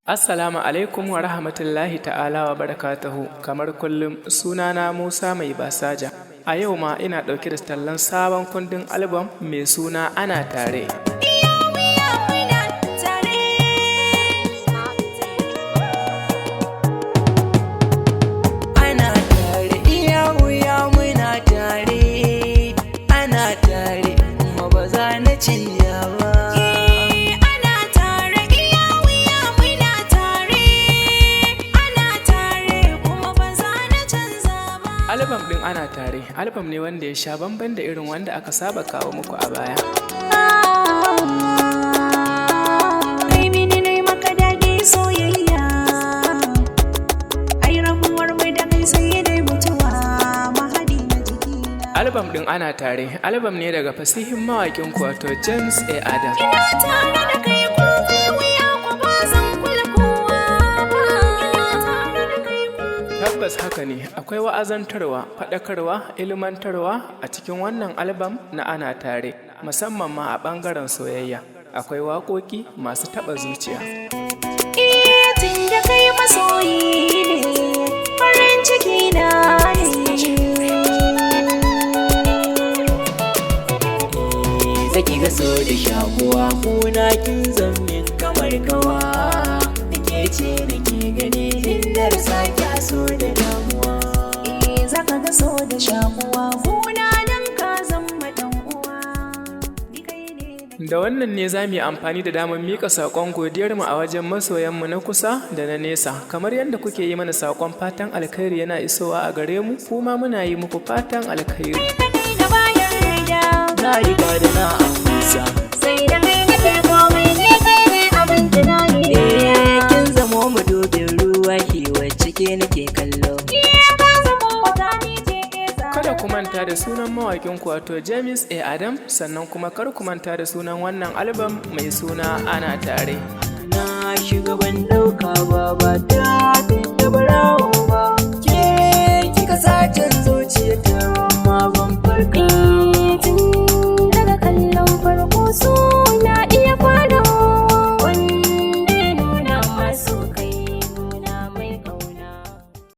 Assalamu alaikum wa rahmatullahi ta'ala wa barakatuhu. Kamar kullum sunana Musa mai basaja. A yau ma ina ɗauke da tallan sabon kundin album mai suna Ana Tare. Albam ɗin Ana Tare, albam ne wanda ya sha bamban da irin wanda aka saba kawo muku a baya. Albam ɗin Ana Tare, albam ne daga fasihin mawaƙin wato Jemiss Adam. Ina tare da kai ko zai wuya ko ba zan kula kowa ba. Tabbas haka ne, akwai wa'azantarwa, faɗakarwa, ilmantarwa a cikin wannan albam na Ana Tare, musamman ma a ɓangaren soyayya. Akwai waƙoƙi masu taɓa zuciya. Tun da kai masoyi ne, farin ciki na ne. Zaki ga so da shakuwa, kuna kin zammin kamar kawa. Nake ce nake gani inda da sake so da damuwa. Zaka ga so da shakuwa, kuna dan ka zama dan uwa. Da wannan ne za mu yi amfani da damar mika saƙon godiyarmu a wajen masoyanmu na kusa da na nesa. Kamar yadda kuke yi mana saƙon fatan alkhairi yana isowa a gare mu, kuma muna yi muku fatan alkhairi. Na riga da na amsa, Sai da kai nake komai ne, kai ne abin tunani. kin zamo madubin ruwa hiwa cike nake kallo. Ka zama wata ni ce eza. Kada ku manta da sunan mawaƙin wato Jemiss Adam, sannan kuma kar ku manta da sunan wannan album mai suna Ana Tare. Na shiga ban ɗauka ba